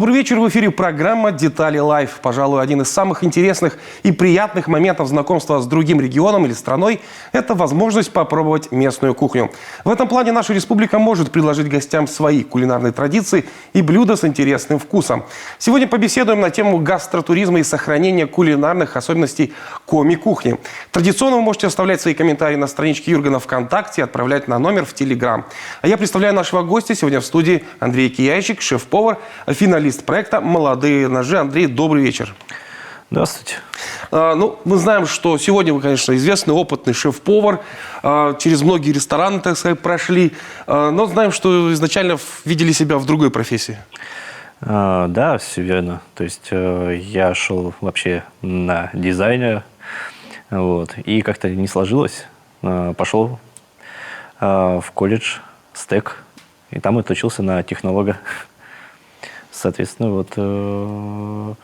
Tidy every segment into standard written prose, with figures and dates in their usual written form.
Добрый вечер. В эфире программа «Детали Лайф». Пожалуй, один из самых интересных и приятных моментов знакомства с другим регионом или страной – это возможность попробовать местную кухню. В этом плане наша республика может предложить гостям свои кулинарные традиции и блюда с интересным вкусом. Сегодня побеседуем на тему гастротуризма и сохранения кулинарных особенностей коми-кухни. Традиционно вы можете оставлять свои комментарии на страничке Юргена ВКонтакте и отправлять на номер в Телеграм. А я представляю нашего гостя. Сегодня в студии Андрей Кияйчик, шеф-повар, финалист проекта «Молодые ножи». Андрей, добрый вечер. Здравствуйте. Мы знаем, что сегодня вы, конечно, известный, опытный шеф-повар. Через многие рестораны, так сказать, прошли. Но знаем, что изначально видели себя в другой профессии. Да, все верно. То есть я шел вообще на дизайнера. И как-то не сложилось. Пошел в колледж СТЭК. И там отучился на технолога. Соответственно,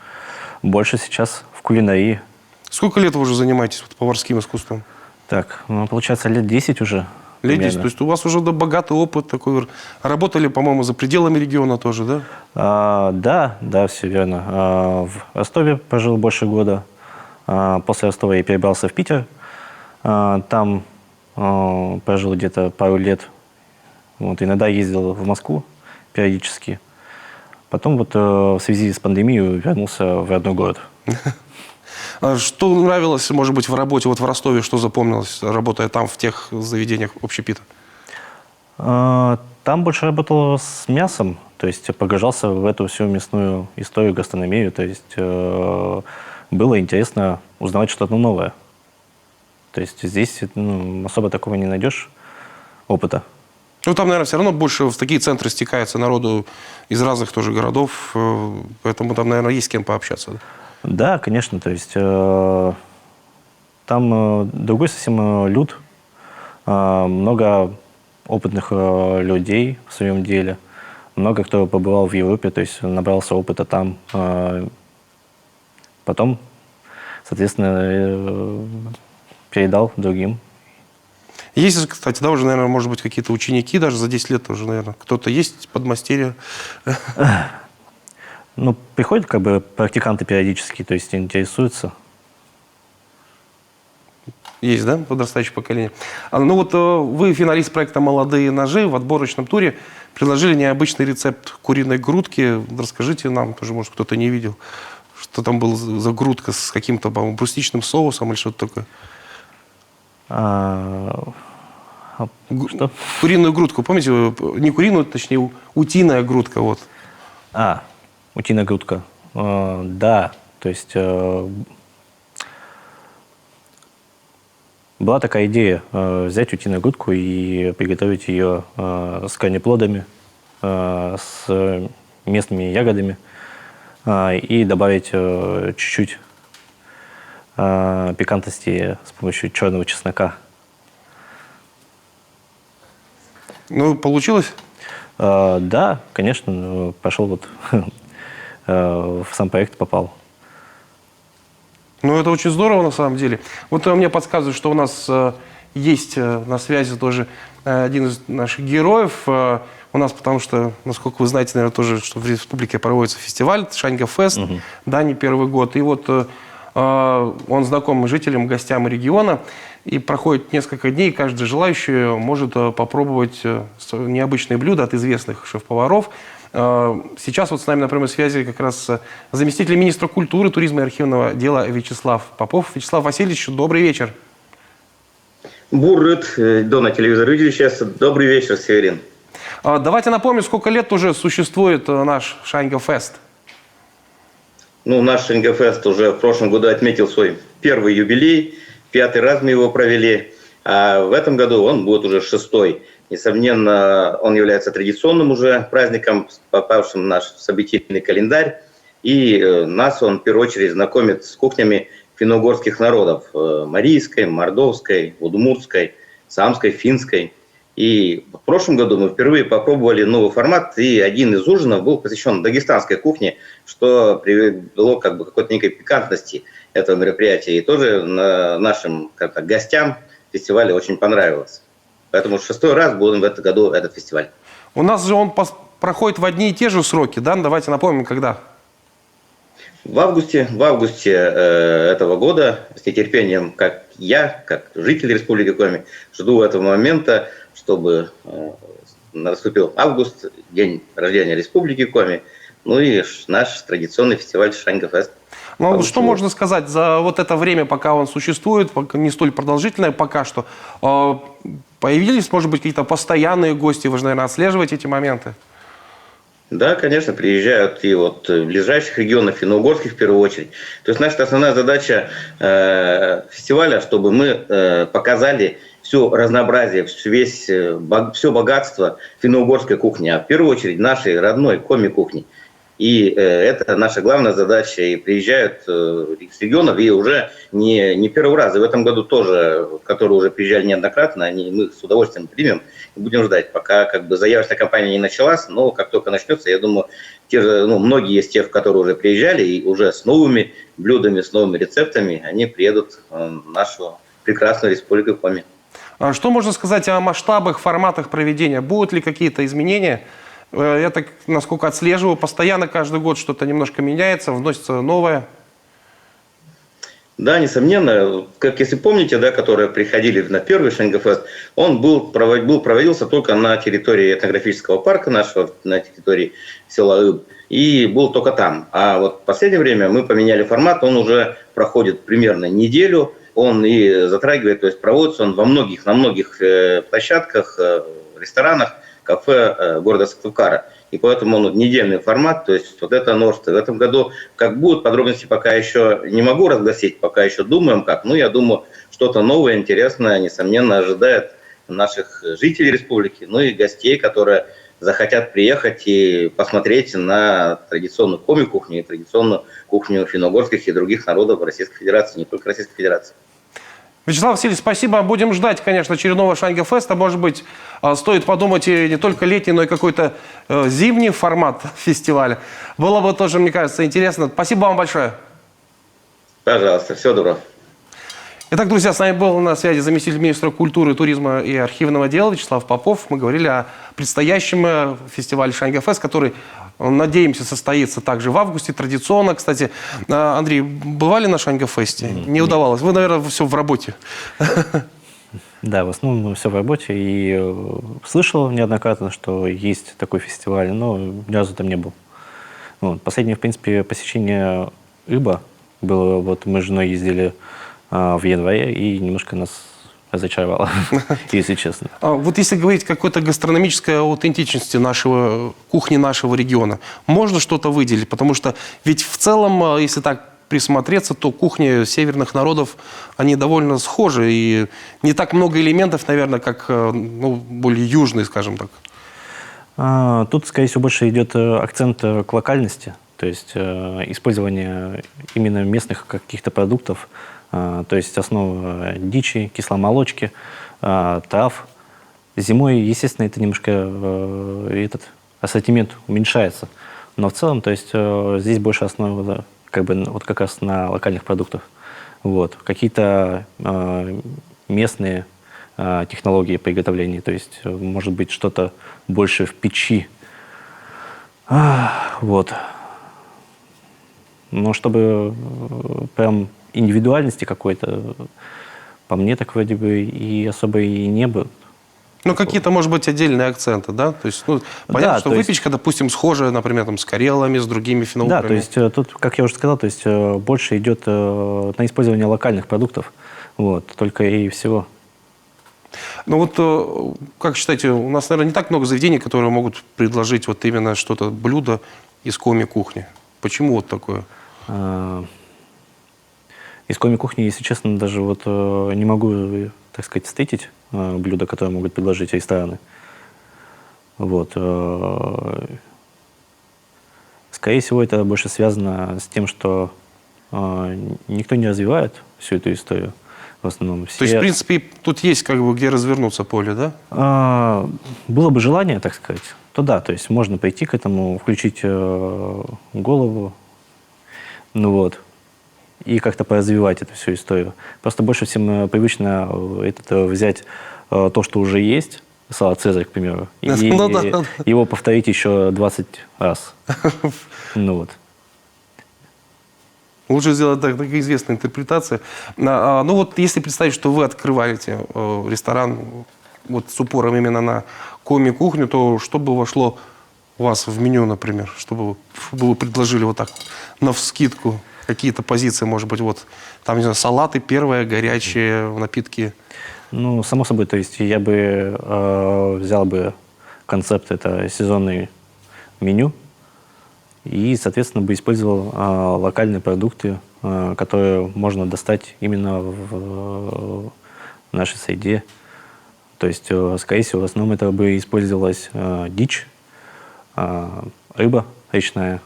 больше сейчас в кулинарии. Сколько лет вы уже занимаетесь поварским искусством? Так, получается, лет 10 уже. Лет 10, то есть у вас уже богатый опыт такой. Работали, по-моему, за пределами региона тоже, да? Да, все верно. В Ростове прожил больше года. После Ростова я перебрался в Питер. Там прожил где-то пару лет. Иногда ездил в Москву периодически. Потом в связи с пандемией вернулся в родной город. Что нравилось, может быть, в работе в Ростове, что запомнилось, работая там, в тех заведениях общепита? Там больше работал с мясом, то есть погружался в эту всю мясную историю, гастрономию. То есть было интересно узнавать что-то новое. То есть здесь особо такого не найдешь опыта. Там, наверное, все равно больше в такие центры стекается народу из разных тоже городов, поэтому там, наверное, есть с кем пообщаться. Да, конечно, то есть там другой совсем люд, много опытных людей в своем деле, много кто побывал в Европе, то есть набрался опыта там, потом, соответственно, передал другим. Есть, кстати, уже, наверное, может быть, какие-то ученики, даже за 10 лет уже, наверное, кто-то есть, подмастерье? Приходят практиканты периодически, то есть интересуются. Есть, да, подрастающее поколение? Вы финалист проекта «Молодые ножи». В отборочном туре предложили необычный рецепт куриной грудки. Расскажите нам, тоже, может, кто-то не видел, что там была за грудка с каким-то, по-моему, брусничным соусом или что-то такое. Что? Куриную грудку, помните? Не куриную, точнее, утиная грудка. Утиная грудка. Да, то есть была такая идея взять утиную грудку и приготовить ее с корнеплодами, с местными ягодами и добавить чуть-чуть пикантности с помощью черного чеснока. Получилось? Да, конечно, пошел в сам проект попал. Это очень здорово, на самом деле. Мне подсказывают, что у нас есть на связи тоже один из наших героев. У нас, потому что, насколько вы знаете, наверное, тоже, что в республике проводится фестиваль Шаньга-фест, да, не первый год. И он знаком жителям, гостям региона. И проходит несколько дней, каждый желающий может попробовать необычные блюда от известных шеф-поваров. Сейчас с нами на прямой связи как раз заместитель министра культуры, туризма и архивного дела Вячеслав Попов. Вячеслав Васильевич, добрый вечер. Буррыт, Дона телевизор видели сейчас. Добрый вечер, Северин. Давайте напомним, сколько лет уже существует наш Шаньга-фест. Наш Шаньга-фест уже в прошлом году отметил свой первый юбилей. 5-й раз мы его провели. А в этом году он будет уже 6-й. Несомненно, он является традиционным уже праздником, попавшим в наш событийный календарь. И нас он, в первую очередь, знакомит с кухнями финно-угорских народов. Марийской, мордовской, удмуртской, самской, финской. И в прошлом году мы впервые попробовали новый формат, и один из ужинов был посвящен дагестанской кухне, что привело к какой-то некой пикантности этого мероприятия. И тоже нашим гостям фестиваля очень понравилось. Поэтому 6-й раз будем в этом году этот фестиваль. У нас же он проходит в одни и те же сроки, да? Давайте напомним, когда. В августе этого года с нетерпением, как я, как житель Республики Коми, жду этого момента, чтобы наступил август, день рождения Республики Коми, ну и наш традиционный фестиваль Шаньга-фест. Ну, что можно сказать за вот это время, пока он существует, пока не столь продолжительное пока что? Появились, может быть, какие-то постоянные гости? Вы же, наверное, отслеживаете эти моменты? Да, конечно, приезжают и вот в ближайших регионах, финно-угорских в первую очередь. То есть наша основная задача фестиваля, чтобы мы показали все разнообразие, все богатство финно-угорской кухни, а в первую очередь нашей родной коми-кухни. И это наша главная задача. И приезжают с регионов, и уже не первый раз. И в этом году тоже, которые уже приезжали неоднократно, мы с удовольствием примем и будем ждать, пока как бы заявочная кампания не началась. Но как только начнется, я думаю, многие из тех, которые уже приезжали, и уже с новыми блюдами, с новыми рецептами, они приедут в нашу прекрасную Республику Коми. Что можно сказать о масштабах, форматах проведения? Будут ли какие-то изменения? Я так, насколько отслеживаю, постоянно каждый год что-то немножко меняется, вносится новое. Да, несомненно. Как если помните, да, которые приходили на первый Шаньга-фест, он проводился только на территории этнографического парка нашего, на территории села Иб, и был только там. А вот в последнее время мы поменяли формат, он уже проходит примерно неделю, он и затрагивает, то есть проводится он на многих площадках, ресторанах, кафе города Сыктывкара. И поэтому он недельный формат, то есть вот это новшество. В этом году, как будут подробности, пока еще не могу разгласить, пока еще думаем как. Ну, я думаю, что-то новое, интересное, несомненно, ожидает наших жителей республики, ну и гостей, которые захотят приехать и посмотреть на традиционную коми-кухню и традиционную кухню финно-угорских и других народов Российской Федерации, не только Российской Федерации. Вячеслав Васильевич, спасибо. Будем ждать, конечно, очередного Шаньга-феста. Может быть, стоит подумать и не только летний, но и какой-то зимний формат фестиваля. Было бы тоже, мне кажется, интересно. Спасибо вам большое. Пожалуйста, всего доброго. Итак, друзья, с нами был на связи заместитель министра культуры, туризма и архивного дела Вячеслав Попов. Мы говорили о предстоящем фестивале Шаньга-фест, который, надеемся, состоится также в августе. Традиционно, кстати. Андрей, бывали на Шаньга-фесте? Не удавалось. Вы, наверное, все в работе. Да, в основном все в работе. И слышал неоднократно, что есть такой фестиваль, но ни разу там не был. Вот. Последнее, в принципе, посещение Иба было. Вот мы с женой ездили в январе, и немножко нас разочаровало, если честно. Вот если говорить о какой-то гастрономической аутентичности кухни нашего региона, можно что-то выделить? Потому что ведь в целом, если так присмотреться, то кухни северных народов, они довольно схожи, и не так много элементов, наверное, как более южные, скажем так. Тут, скорее всего, больше идет акцент к локальности, то есть использование именно местных каких-то продуктов, то есть основа дичи, кисломолочки, трав. Зимой, естественно, это немножко этот ассортимент уменьшается. Но в целом, то есть здесь больше основа вот как раз на локальных продуктах. Вот. Какие-то местные технологии приготовления, то есть может быть что-то больше в печи. Вот. Но чтобы прям индивидуальности какой-то, по мне так вроде бы и особо и не было. Ну, какие-то, может быть, отдельные акценты, да? То есть, понятно, что выпечка, допустим, схожая, например, с карелами, с другими финно-уграми. Да, то есть тут, как я уже сказал, то есть больше идет на использование локальных продуктов. Вот, только и всего. Ну вот, как считаете, у нас, наверное, не так много заведений, которые могут предложить вот именно что-то, блюдо из коми-кухни. Почему вот такое? Из коми-кухни, если честно, даже вот не могу, так сказать, встретить блюда, которые могут предложить рестораны. Вот. Скорее всего, это больше связано с тем, что никто не развивает всю эту историю. В основном все... То есть, в принципе, тут есть как бы где развернуться поле, да? Было бы желание, так сказать, то да, то есть можно пойти к этому, включить голову, и как-то поразвивать эту всю историю. Просто больше всем привычно взять то, что уже есть, салат «Цезарь», к примеру. И Ну да. его повторить еще 20 раз. Ну вот. Лучше сделать такая известная интерпретация. Ну вот если представить, что вы открываете ресторан вот с упором именно на коми-кухню, то что бы вошло у вас в меню, например? Что бы вы предложили вот так навскидку? Какие-то позиции, может быть, вот там, не знаю, салаты, первые, горячие напитки? Ну, само собой, то есть я бы взял бы концепт, это сезонное меню, и, соответственно, бы использовал локальные продукты, которые можно достать именно в нашей среде. То есть, скорее всего, в основном это бы использовалась дичь, рыба речная,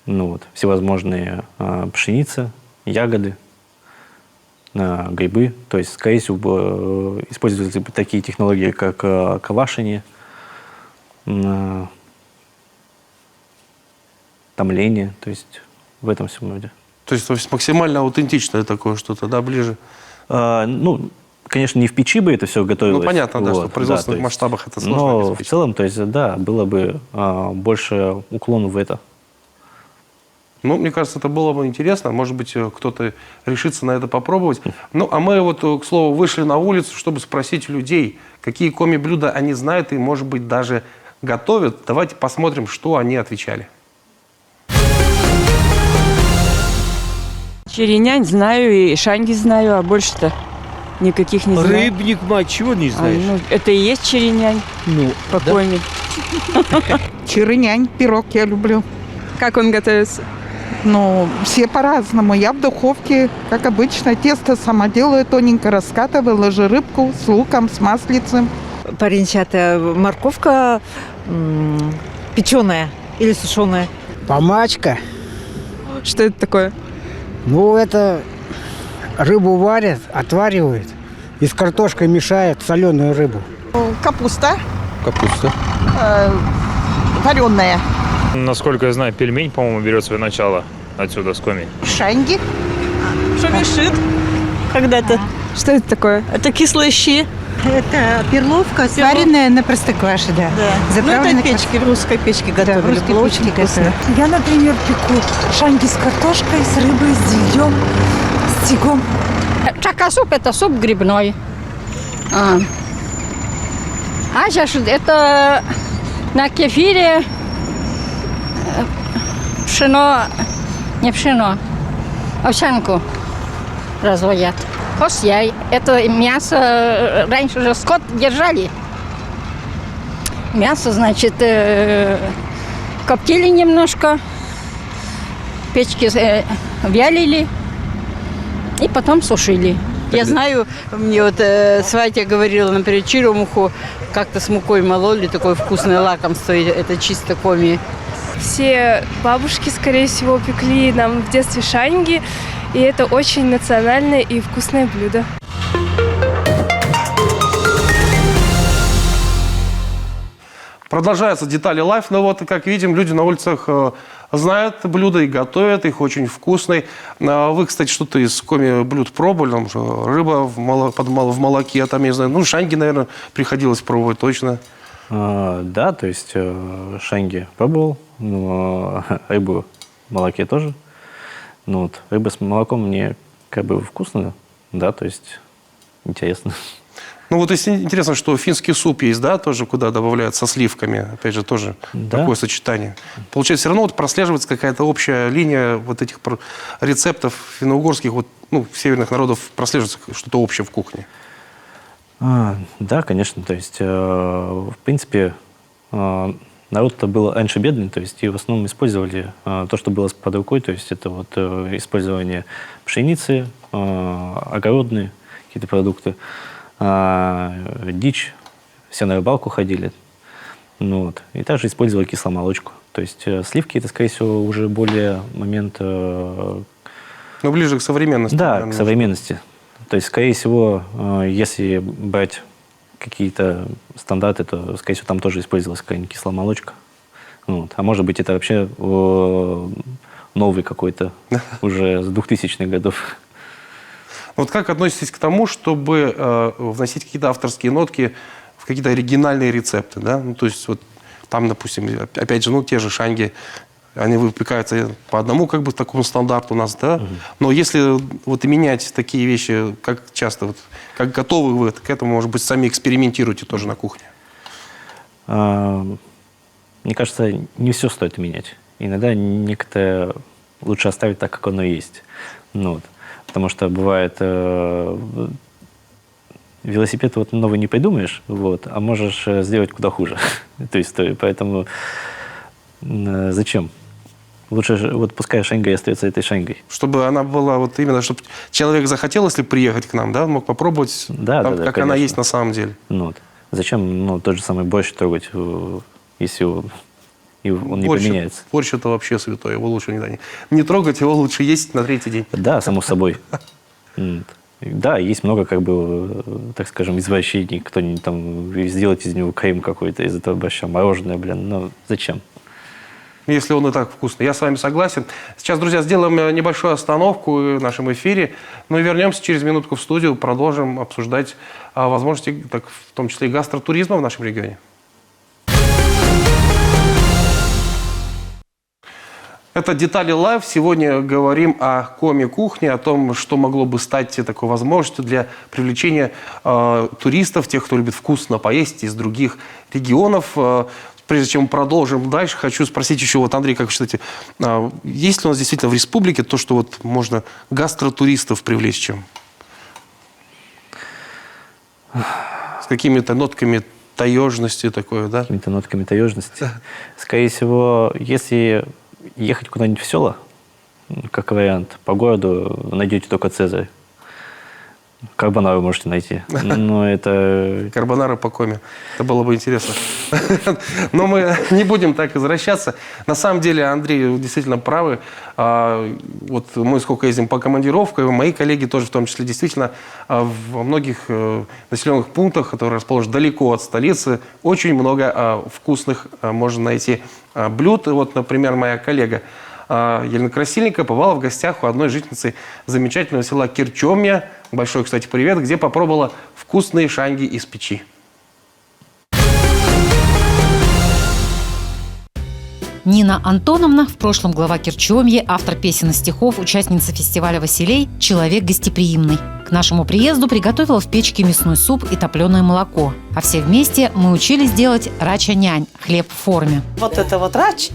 ну вот, всевозможные пшеницы, ягоды, грибы. То есть, скорее всего, используются такие технологии, как квашение, томление, то есть в этом всем роде. То есть максимально аутентичное такое что-то, да, ближе? Ну, конечно, не в печи бы это все готовилось. Ну, понятно, да, вот, что в производственных то есть, масштабах это сложно но в обеспечить. целом, то есть, да, было бы больше уклон в это. Ну, мне кажется, это было бы интересно. Может быть, кто-то решится на это попробовать. Ну, а мы вот, к слову, вышли на улицу, чтобы спросить людей, какие коми-блюда они знают и, может быть, даже готовят. Давайте посмотрим, что они отвечали. Черенянь знаю и шанги знаю, а больше-то никаких не знаю. Рыбник, мать, чего не знаешь? Ну, это и есть черенянь, Ну, покойник. Черенянь, пирог я люблю. Как он готовится? Ну, все по-разному. Я в духовке, как обычно, тесто сама делаю, тоненько раскатываю, ложу рыбку с луком, с маслицем. Паренчатая морковка печеная или сушеная. Помачка. Что это такое? Ну, это рыбу варят, отваривают и с картошкой мешают соленую рыбу. Капуста капуста. вареная, Насколько я знаю, пельмень, по-моему, берет свое начало отсюда, с коми. шанги. Шумишит когда-то. Что это такое? Это кислые щи. Это перловка, сваренная на простокваше, да. Ну, это печки, в русской печке готовили. в русской Было печке очень вкусно. готовят. Я, например, пеку шанги с картошкой, с рыбой, с дильем, с тигом. Чака-суп – это суп грибной. Ачаш – это на кефире пшено, не пшено, овсянку разводят. Косяй – это мясо, раньше же скот держали. Мясо, значит, коптили немножко, печки вялили и потом сушили. Я знаю, мне вот сватя говорила, например, черемуху как-то с мукой мололи, такое вкусное лакомство, это чисто коми. Все бабушки, скорее всего, пекли нам в детстве шанги, и это очень национальное и вкусное блюдо. Продолжаются детали лайф, но вот, как видим, люди на улицах знают блюда и готовят их очень вкусные. Вы, кстати, что-то из коми блюд пробовали? Там же рыба в молоке, там, я не знаю, ну, шанги, наверное, приходилось пробовать точно. Да, то есть шанги пробовал, рыбу в молоке тоже. Ну, вот, рыба с молоком мне как бы вкусно, да, то есть интересно. Ну вот если интересно, что финский суп есть, да, тоже куда добавляют со сливками, опять же, тоже такое сочетание. Получается, все равно вот прослеживается какая-то общая линия вот этих рецептов финно-угорских, вот, ну, северных народов, прослеживается что-то общее в кухне. Да, конечно, то есть, в принципе, народ-то был раньше бедный, то есть, и в основном использовали то, что было под рукой, то есть, это вот использование пшеницы, огородные какие-то продукты, дичь, все на рыбалку ходили, ну, вот, и также использовали кисломолочку. То есть, сливки, это, скорее всего, уже более момент... Ну, ближе к современности. Да, к современности. То есть, скорее всего, если брать какие-то стандарты, то, скорее всего, там тоже использовалась какая-нибудь кисломолочка. Вот. А может быть, это вообще новый какой-то, уже с 2000-х годов. Вот как относитесь к тому, чтобы вносить какие-то авторские нотки какие-то оригинальные рецепты, да? Ну, то есть вот там, допустим, опять же, ну, те же шанги, они выпекаются по одному как бы такому стандарту у нас, да? Но если вот и менять такие вещи, как часто, вот, как готовы вы к этому, может быть, сами экспериментируете тоже на кухне? Мне кажется, не все стоит менять. Иногда некоторые лучше оставить так, как оно есть. Ну, вот. Потому что бывает, велосипед вот новый не придумаешь, вот, а можешь сделать куда хуже эту историю. Поэтому зачем? Лучше вот пускай шаньга остается этой шаньгой. Чтобы она была вот именно, чтобы человек захотел, если приехать к нам, да, мог попробовать, да, там, да, как конечно. она есть на самом деле. Ну, вот. Зачем тот же самый борщ трогать, если он не поменяется? Борщ это вообще святое, его лучше не трогать, его лучше есть на третий день. Да, само собой. Да, есть много, как бы, так скажем, извращений, кто-нибудь там сделать из него крем какой-то, из этого борща, мороженое, но зачем? Если он и так вкусный. Я с вами согласен. Сейчас, друзья, сделаем небольшую остановку в нашем эфире, ну и вернемся через минутку в студию, продолжим обсуждать возможности, так, в том числе и гастротуризма в нашем регионе. Это «Детали Лайв». Сегодня говорим о коми-кухне, о том, что могло бы стать такой возможностью для привлечения туристов, тех, кто любит вкусно поесть из других регионов. Прежде чем продолжим дальше, хочу спросить еще, вот, Андрей, как вы считаете, есть ли у нас действительно в республике то, что вот можно гастротуристов привлечь чем? С какими-то нотками таежности такое, да? Какими-то нотками таежности. Скорее всего, если ехать куда-нибудь в село, как вариант, по городу найдете только Цезарь. Карбонару можете найти. Но это... Карбонара по коме. Это было бы интересно. Но мы не будем так извращаться. На самом деле, Андрей, вы действительно правы. Вот мы сколько ездим по командировкам, мои коллеги тоже в том числе, действительно, во многих населенных пунктах, которые расположены далеко от столицы, очень много вкусных можно найти блюд. Вот, например, моя коллега Елена Красильникова побывала в гостях у одной жительницы замечательного села Кирчомья. Большой, кстати, привет, где попробовала вкусные шанги из печи. Нина Антоновна, в прошлом глава Кирчомья, автор песен и стихов, участница фестиваля «Василей», человек гостеприимный. К нашему приезду приготовила в печке мясной суп и топленое молоко. А все вместе мы учились делать рача-нянь – хлеб в форме. Вот это вот рач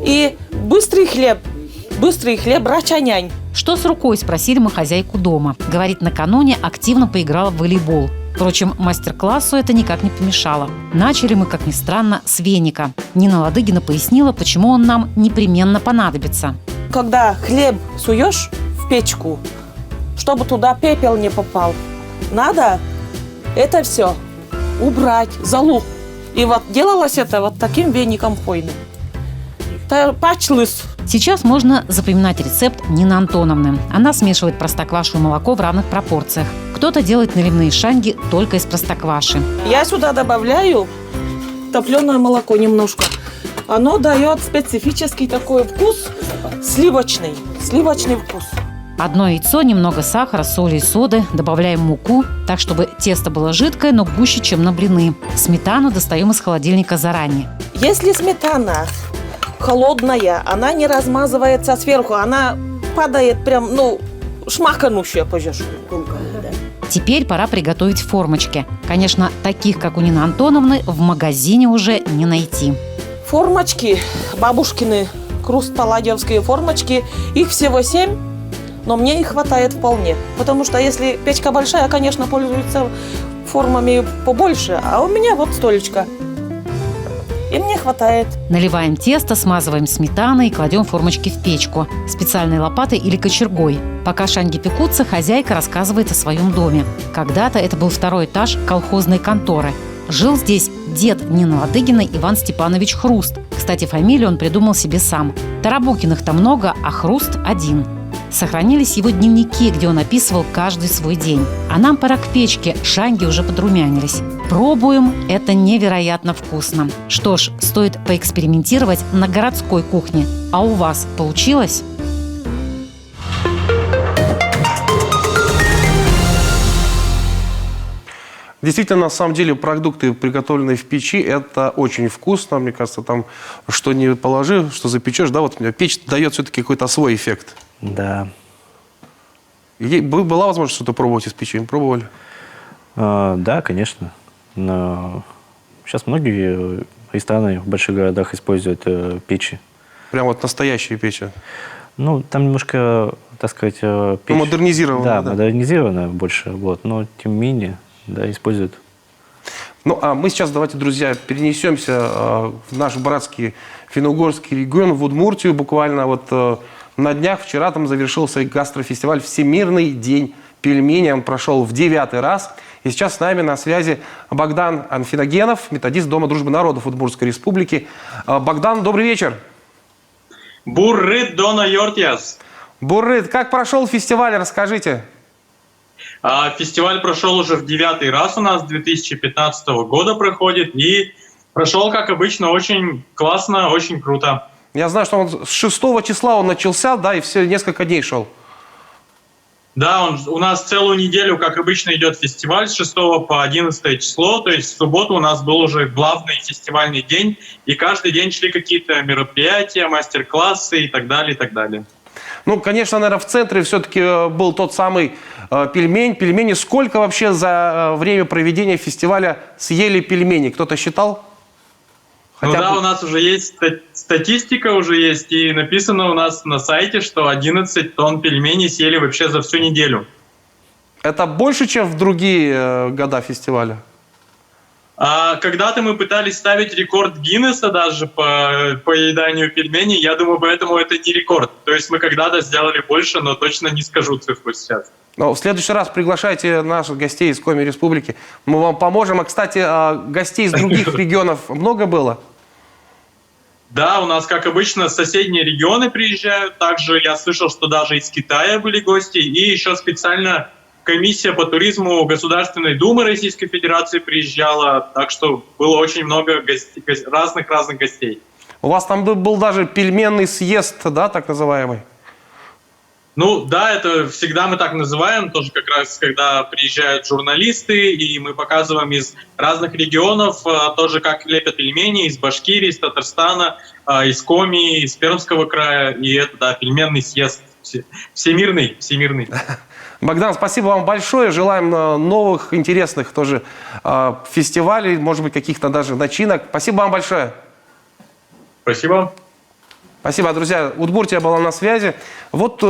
и быстрый хлеб рача-нянь. Что с рукой, спросили мы хозяйку дома. Говорит, накануне активно поиграла в волейбол. Впрочем, мастер-классу это никак не помешало. Начали мы, как ни странно, с веника. Нина Ладыгина пояснила, почему он нам непременно понадобится. Когда хлеб суешь в печку, чтобы туда пепел не попал, надо это все убрать, золу. И вот делалось это вот таким веником хвойным. Пачлыс. Сейчас можно запоминать рецепт Нины Антоновны. Она смешивает простоквашу и молоко в равных пропорциях. Кто-то делает наливные шанги только из простокваши. Я сюда добавляю топленое молоко немножко. Оно дает специфический такой вкус, сливочный вкус. Одно яйцо, немного сахара, соли и соды. Добавляем муку, так чтобы тесто было жидкое, но гуще, чем на блины. Сметану достаем из холодильника заранее. Если сметана холодная, она не размазывается сверху, она падает прям, шмаканущая, пойдешь. Теперь пора приготовить формочки. Конечно, таких, как у Нины Антоновны, в магазине уже не найти. Формочки, бабушкины, хруст-палладьевские формочки, их всего 7, но мне их хватает вполне. Потому что если печка большая, конечно, пользуются формами побольше, а у меня вот столечко. И мне хватает. Наливаем тесто, смазываем сметаной и кладем формочки в печку специальной лопатой или кочергой. Пока шанги пекутся, хозяйка рассказывает о своем доме. Когда-то это был второй этаж колхозной конторы. Жил здесь дед Нины Ладыгиной Иван Степанович Хруст. Кстати, фамилию он придумал себе сам. Тарабукиных-то много, а Хруст один. Сохранились его дневники, где он описывал каждый свой день. А нам пора к печке, шанги уже подрумянились. Пробуем, это невероятно вкусно. Что ж, стоит поэкспериментировать на городской кухне. А у вас получилось? Действительно, на самом деле, продукты, приготовленные в печи, это очень вкусно. Мне кажется, там, что не положи, что запечешь, да, вот печь дает все-таки какой-то свой эффект. Да. Была возможность что-то пробовать из печи? Пробовали? Да, конечно. Но сейчас многие рестораны в больших городах используют печи. Прям вот настоящие печи? Ну, там немножко, так сказать, печь... модернизировано. Да, модернизировано больше, вот, но тем не менее, да, используют. Ну, а мы сейчас, давайте, друзья, перенесемся в наш братский финно-угорский регион, в Удмуртию. Буквально вот на днях, вчера там завершился гастрофестиваль «Всемирный день пельменей». Он прошел в 9-й раз. И сейчас с нами на связи Богдан Анфиногенов, методист Дома дружбы народов Удмуртской республики. Богдан, добрый вечер. Буррит Дона Йортьяс. Буррит, как прошел фестиваль, расскажите. Фестиваль прошел уже в 9-й раз у нас, 2015 года проходит. И прошел, как обычно, очень классно, очень круто. Я знаю, что он с 6 числа он начался, да, и все несколько дней шел. Да, у нас целую неделю, как обычно, идет фестиваль с 6 по 11 число. То есть в субботу у нас был уже главный фестивальный день. И каждый день шли какие-то мероприятия, мастер-классы и так далее, и так далее. Ну, конечно, наверное, в центре все-таки был тот самый пельмень. Пельмени. Сколько вообще за время проведения фестиваля съели пельмени? Кто-то считал? Ну да, у нас уже есть статистика, уже есть, и написано у нас на сайте, что 11 тонн пельменей съели вообще за всю неделю. Это больше, чем в другие года фестиваля? Когда-то мы пытались ставить рекорд Гиннесса даже по поеданию пельменей. Я думаю, поэтому это не рекорд. То есть мы когда-то сделали больше, но точно не скажу цифру сейчас. Но в следующий раз приглашайте наших гостей из Коми Республики. Мы вам поможем. А, кстати, гостей из других регионов много было? Да, у нас, как обычно, соседние регионы приезжают. Также я слышал, что даже из Китая были гости. И еще специально комиссия по туризму Государственной Думы Российской Федерации приезжала. Так что было очень много разных гостей. У вас там был даже пельменный съезд, да, так называемый? Ну да, это всегда мы так называем, тоже как раз когда приезжают журналисты, и мы показываем из разных регионов тоже, как лепят пельмени, из Башкирии, из Татарстана, из Коми, из Пермского края, и это, да, пельменный съезд, всемирный. Богдан, спасибо вам большое, желаем новых, интересных тоже фестивалей, может быть, каких-то даже начинок. Спасибо вам большое. Спасибо. Спасибо, друзья. Удмуртия была на связи. Вот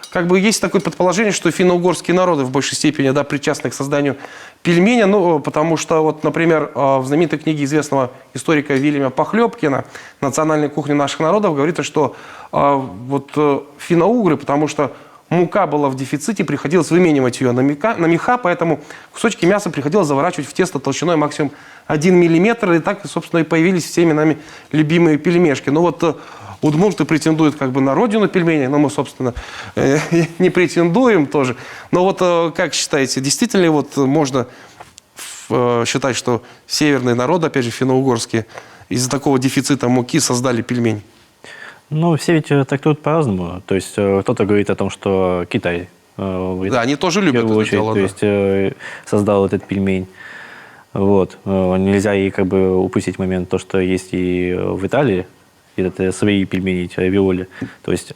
как бы есть такое предположение, что финно-угорские народы в большей степени, да, причастны к созданию пельменя. Ну, потому что, вот, например, в знаменитой книге известного историка Вильяма Похлебкина «Национальная кухня наших народов» говорится, что вот финно-угры, потому что мука была в дефиците, приходилось выменивать ее на меха, поэтому кусочки мяса приходилось заворачивать в тесто толщиной максимум 1 миллиметр. И так, собственно, и появились всеми нами любимые пельмешки. Ну вот удмурты претендуют как бы на родину пельменей, но мы, собственно, не претендуем тоже. Но вот как считаете, действительно ли вот можно считать, что северные народы, опять же, финно-угорские, из-за такого дефицита муки создали пельмень? Ну, все ведь трактуют по-разному. То есть кто-то говорит о том, что Китай да, они тоже любят это дело, то есть создал этот пельмень. Вот. Нельзя и как бы упустить момент, то, что есть и в Италии, это свои пельмени, равиоли. То есть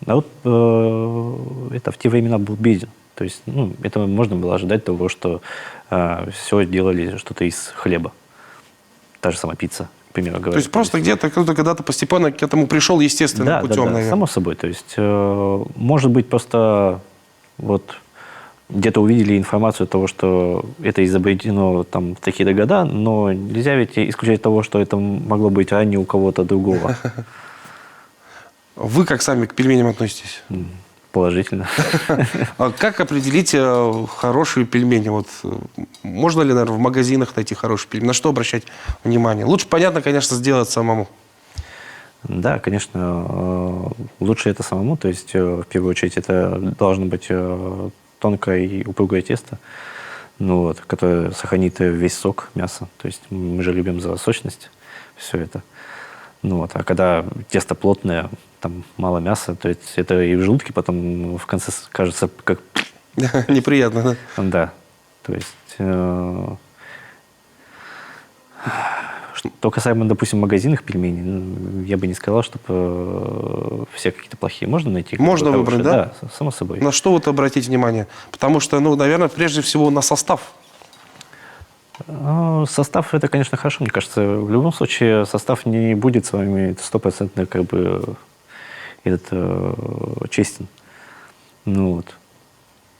народ это в те времена был беден. То есть, ну, это можно было ожидать того, что все делали что-то из хлеба. Та же самая пицца. То есть просто где-то кто-то когда-то постепенно к этому пришел естественным путем, да, наверное. Само собой. То есть, может быть, просто вот где-то увидели информацию того, что это изобретено там в такие-то года, но нельзя ведь исключать того, что это могло быть ранее у кого-то другого. Вы как сами к пельменям относитесь? Положительно. А как определить хорошие пельмени? Вот, можно ли, наверное, в магазинах найти хорошие пельмени? На что обращать внимание? Лучше, понятно, конечно, сделать самому. Да, конечно, лучше это самому. То есть, в первую очередь, это должно быть тонкое и упругое тесто, ну, вот, которое сохранит весь сок мяса. То есть мы же любим за сочность все это. Ну, вот, а когда тесто плотное, там мало мяса, то есть это и в желудке потом в конце кажется как... Неприятно, да? Да. То есть, что касаемо, допустим, магазинных пельменей, ну, я бы не сказал, чтобы все какие-то плохие. Можно найти? Можно выбрать, да? Да, само собой. На что вот обратить внимание? Потому что, ну, наверное, прежде всего на состав. Состав — это, конечно, хорошо. Мне кажется, в любом случае состав не будет с вами стопроцентно как бы честен. Ну, вот.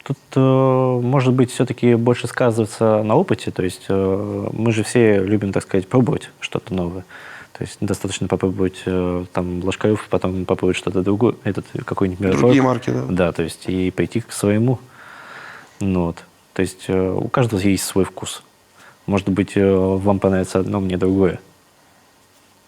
Тут, может быть, все-таки больше сказывается на опыте. То есть мы же все любим, так сказать, пробовать что-то новое. То есть достаточно попробовать там Ложкарев, потом попробовать что-то другое, какой-нибудь Мираторг. Другие марки, да. Да, то есть и прийти к своему. Ну, вот. То есть у каждого есть свой вкус. Может быть, вам понравится одно, мне другое.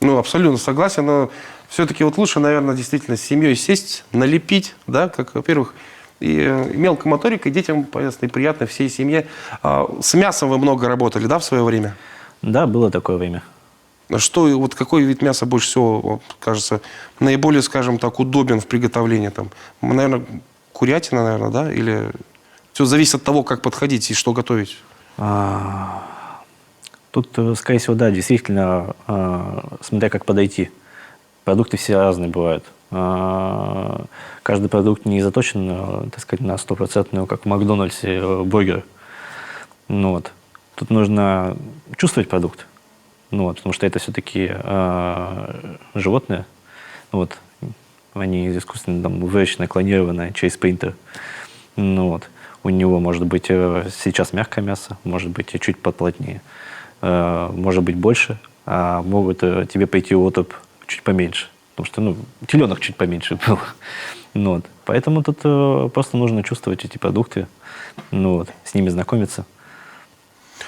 Ну, абсолютно согласен, но все-таки вот лучше, наверное, действительно с семьей сесть, налепить, да, как, во-первых, и мелкой моторикой детям полезно и приятно всей семье. С мясом вы много работали, да, в свое время? Да, было такое время. Что, вот какой вид мяса больше всего, вот, кажется, наиболее, скажем так, удобен в приготовлении? Там, наверное, курятина, наверное, да? Или все зависит от того, как подходить и что готовить? Тут, скорее всего, да, действительно, смотря как подойти. Продукты все разные бывают. Каждый продукт не заточен, так сказать, на 100%, как в Макдональдсе бургер. Ну, вот. Тут нужно чувствовать продукт. Ну, вот, потому что это все-таки животные. Ну, вот. Они искусственно там выращены, клонированы через принтер. Ну, вот. У него может быть сейчас мягкое мясо, может быть чуть поплотнее. Может быть больше, а могут тебе пойти отруп чуть поменьше. Потому что, ну, теленок чуть поменьше был. Ну, вот. Поэтому тут просто нужно чувствовать эти продукты, ну, вот, с ними знакомиться.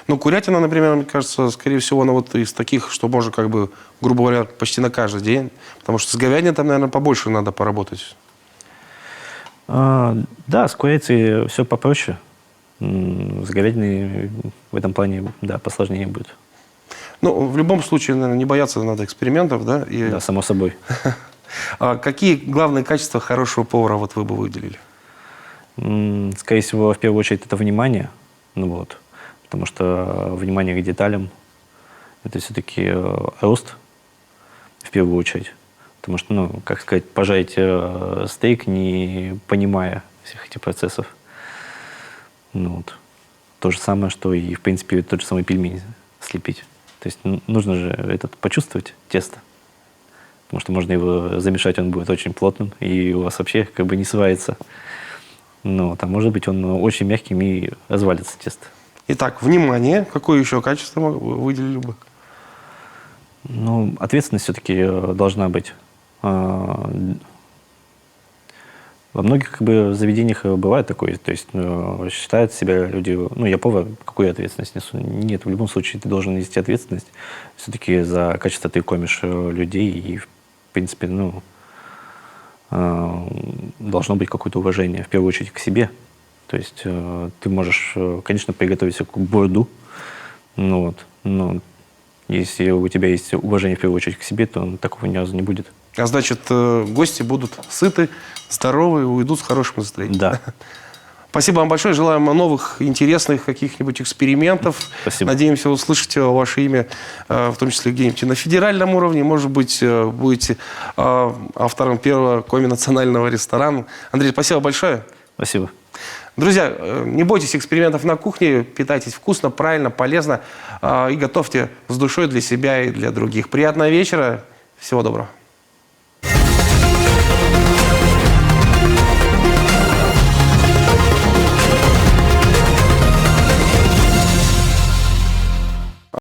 Ну, курятина, например, мне кажется, скорее всего, она вот из таких, что можно, как бы, грубо говоря, почти на каждый день. Потому что с говядиной там, наверное, побольше надо поработать. Да, с курицей все попроще. С говядиной в этом плане, да, посложнее будет. Ну, в любом случае, наверное, не бояться надо экспериментов, да? И... Да, само собой. Какие главные качества хорошего повара вот вы бы выделили? Скорее всего, в первую очередь, это внимание. Ну, вот. Потому что внимание к деталям – это все-таки рост, в первую очередь. Потому что, ну, как сказать, пожарить стейк, не понимая всех этих процессов. Ну, вот. То же самое, что и, в принципе, тот же самый пельмень слепить. То есть нужно же почувствовать тесто. Потому что можно его замешать, он будет очень плотным, и у вас вообще как бы не сварится. Ну, вот. А может быть, он очень мягким и развалится тесто. Итак, внимание. Какое еще качество вы выделили бы? Ну, ответственность все-таки должна быть. Во многих как бы заведениях бывает такое, то есть считают себя люди, ну, я повар, какую ответственность несу? Нет, в любом случае ты должен нести ответственность. Все-таки за качество ты кормишь людей, и, в принципе, ну, должно быть какое-то уважение, в первую очередь, к себе. То есть ты можешь, конечно, приготовить всякую бурду, ну, вот, но если у тебя есть уважение, в первую очередь, к себе, то такого ни разу не будет. А значит, гости будут сыты, здоровы, уйдут с хорошим настроением. Да. Спасибо вам большое. Желаем новых, интересных каких-нибудь экспериментов. Спасибо. Надеемся услышать ваше имя, в том числе где-нибудь на федеральном уровне. Может быть, будете автором первого коми-национального ресторана. Андрей, спасибо большое. Спасибо. Друзья, не бойтесь экспериментов на кухне. Питайтесь вкусно, правильно, полезно. И готовьте с душой для себя и для других. Приятного вечера. Всего доброго.